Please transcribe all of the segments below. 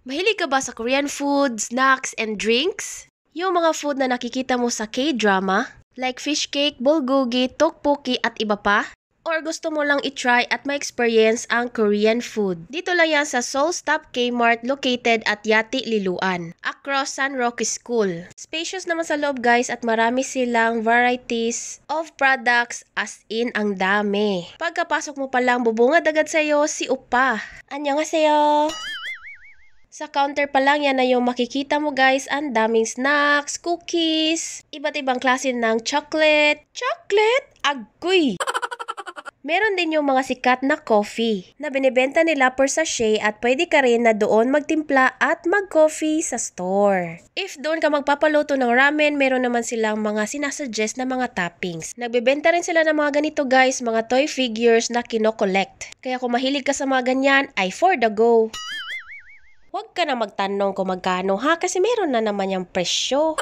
Mahilig ka ba sa Korean food, snacks, and drinks? Yung mga food na nakikita mo sa K-drama, like fish cake, bulgogi, tteokbokki, at iba pa? Or gusto mo lang i-try at ma-experience ang Korean food? Dito lang yan sa Seoul Stop Kmart located at Yati, Liloan, across San Roque School. Spacious naman sa loob guys at marami silang varieties of products as in ang dami. Pagkapasok mo pa lang bubungad agad sa'yo si Upa. Annyeonghaseyo! Sa counter pa lang yan na yung makikita mo guys, ang daming snacks, cookies, iba't ibang klase ng chocolate. Chocolate? Agoy! Meron din yung mga sikat na coffee na binibenta nila per sachet at pwede ka rin na doon magtimpla at mag-coffee sa store. If doon ka magpapaluto ng ramen, meron naman silang mga sinasuggest na mga toppings. Nagbebenta rin sila ng mga ganito guys, mga toy figures na kino-collect. Kaya kung mahilig ka sa mga ganyan, ay for the go! Huwag ka na magtanong kung magkano ha kasi meron na naman yung presyo.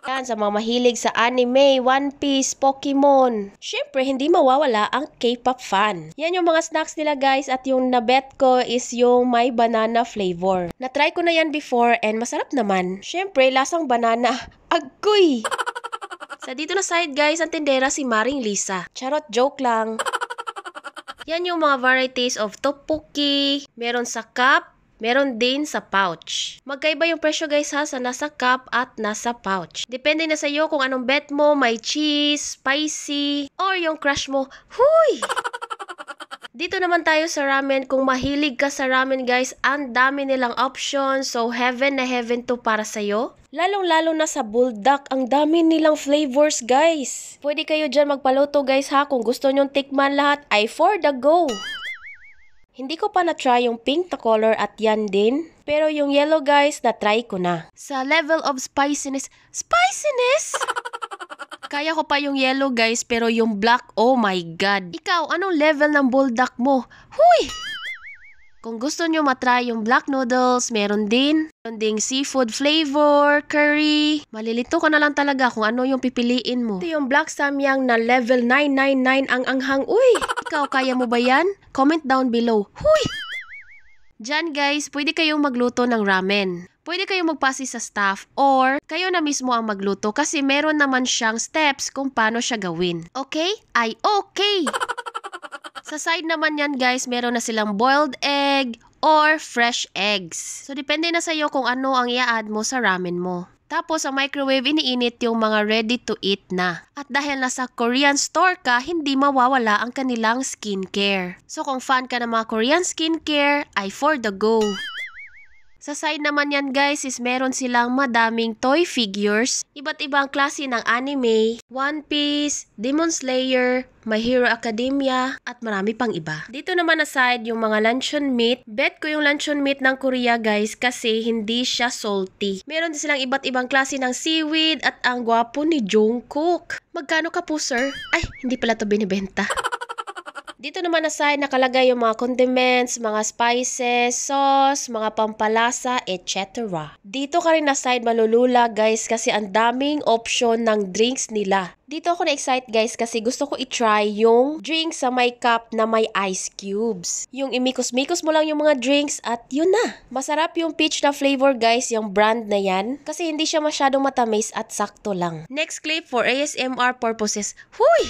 Yan, sa mga mahilig sa anime, One Piece, Pokemon. Syempre, hindi mawawala ang K-pop fan. Yan yung mga snacks nila guys at yung nabet ko is yung may banana flavor. Na-try ko na yan before and masarap naman. Syempre, lasang banana. Agoy! Sa dito na side guys, ang tindera si Maring Lisa. Charot, joke lang. Yan yung mga varieties of tteokbokki. Meron sa cup. Meron din sa pouch. Magkaiba yung presyo guys ha sa nasa cup at nasa pouch. Depende na sa iyo kung anong bet mo, may cheese, spicy, or yung crush mo. Huy! Dito naman tayo sa ramen. Kung mahilig ka sa ramen guys, ang dami nilang options. So heaven na heaven to para sa'yo. Lalong-lalo na sa bulldog, ang dami nilang flavors guys. Pwede kayo dyan magpaluto guys ha. Kung gusto nyong tikman lahat, ay for the go. Hindi ko pa na-try yung pink na color at yan din. Pero yung yellow guys, na-try ko na. Sa level of spiciness, kaya ko pa yung yellow guys, pero yung black, oh my god. Ikaw, anong level ng bulldog mo? Huy! Kung gusto nyo matry yung black noodles, meron din. Meron ding seafood flavor, curry. Malilito ka na lang talaga kung ano yung pipiliin mo. Ito yung black samyang na level 999 ang anghang. Uy! Ikaw, kaya mo ba yan? Comment down below. Huy! Diyan guys, pwede kayong magluto ng ramen. Pwede kayong magpasi sa staff or kayo na mismo ang magluto kasi meron naman siyang steps kung paano siya gawin. Okay? Ay okay! Sa side naman yan guys, meron na silang boiled egg or fresh eggs. So depende na sa iyo kung ano ang i-add mo sa ramen mo. Tapos sa microwave, iniinit yung mga ready to eat na. At dahil nasa Korean store ka, hindi mawawala ang kanilang skincare. So kung fan ka ng mga Korean skincare, ay for the go. Sa side naman yan guys is meron silang madaming toy figures, iba't ibang klase ng anime, One Piece, Demon Slayer, My Hero Academia, at marami pang iba. Dito naman na side yung mga luncheon meat. Bet ko yung luncheon meat ng Korea guys kasi hindi siya salty. Meron din silang iba't ibang klase ng seaweed at ang gwapo ni Jungkook. Magkano ka po sir? Ay, hindi pala to binibenta. Dito naman na side nakalagay yung mga condiments, mga spices, sauce, mga pampalasa, etc. Dito ka rin na side malulula guys kasi ang daming option ng drinks nila. Dito ako na-excite guys kasi gusto ko i-try yung drink sa may cup na may ice cubes. Yung imikos-mikos mo lang yung mga drinks at yun na. Masarap yung peach na flavor guys, yung brand na yan. Kasi hindi siya masyadong matamis at sakto lang. Next clip for ASMR purposes. Huy!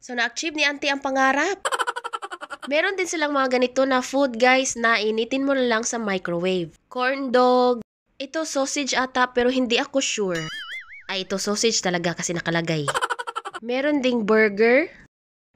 So, na-achieve ni auntie ang pangarap. Meron din silang mga ganito na food guys na initin mo na lang sa microwave. Corn dog. Ito sausage ata pero hindi ako sure. Ay, ito sausage talaga kasi nakalagay. Meron ding burger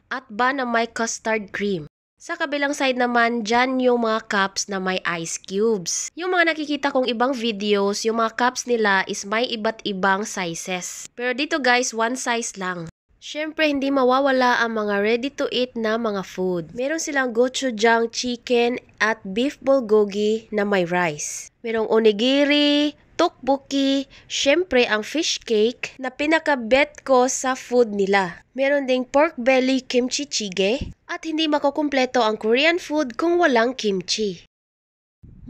at bun na may custard cream. Sa kabilang side naman, dyan yung mga cups na may ice cubes. Yung mga nakikita kong ibang videos, yung mga cups nila is may iba't ibang sizes. Pero dito guys, one size lang. Siyempre, hindi mawawala ang mga ready-to-eat na mga food. Meron silang gochujang chicken at beef bulgogi na may rice. Merong onigiri, tteokbokki, siyempre ang fish cake na pinaka-bet ko sa food nila. Meron ding pork belly kimchi jjigae at hindi makukumpleto ang Korean food kung walang kimchi.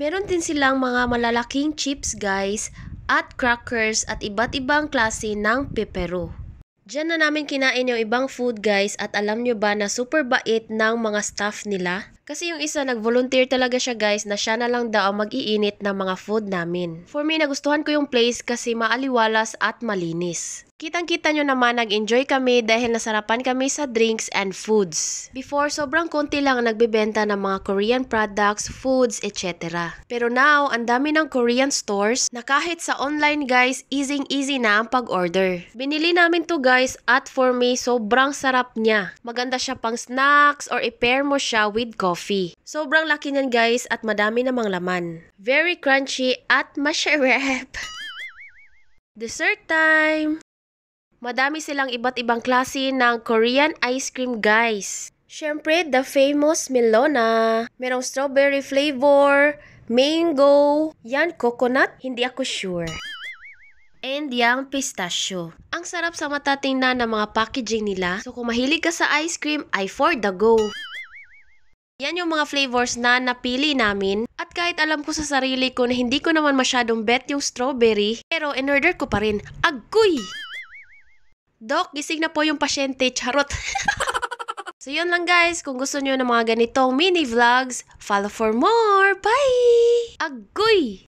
Meron din silang mga malalaking chips guys at crackers at iba't ibang klase ng pepero. Diyan na namin kinain yung ibang food guys at alam nyo ba na super bait ng mga staff nila? Kasi yung isa nag-volunteer talaga siya guys na siya na lang daw ang mag-iinit ng mga food namin. For me, nagustuhan ko yung place kasi maaliwalas at malinis. Kitang-kita nyo naman nag-enjoy kami dahil nasarapan kami sa drinks and foods. Before, sobrang konti lang ang nagbebenta ng mga Korean products, foods, etc. Pero now, ang dami ng Korean stores na kahit sa online guys, easy na ang pag-order. Binili namin to guys at for me, sobrang sarap niya. Maganda siya pang snacks or i-pair mo siya with coffee. Sobrang laki niyan guys at madami namang laman. Very crunchy at masarap. Dessert time! Madami silang iba't ibang klase ng Korean ice cream guys. Siyempre, the famous Melona. Merong strawberry flavor, mango, yan coconut, hindi ako sure. And yung pistachio. Ang sarap sa mata tingnan ng mga packaging nila. So kung mahilig ka sa ice cream, ay for the go. Yan yung mga flavors na napili namin. At kahit alam ko sa sarili ko na hindi ko naman masyadong bet yung strawberry, pero in-order ko pa rin. Agoy! Dok, gising na po yung pasyente. Charot! So yun lang guys. Kung gusto nyo ng mga ganitong mini vlogs, follow for more. Bye! Agoy!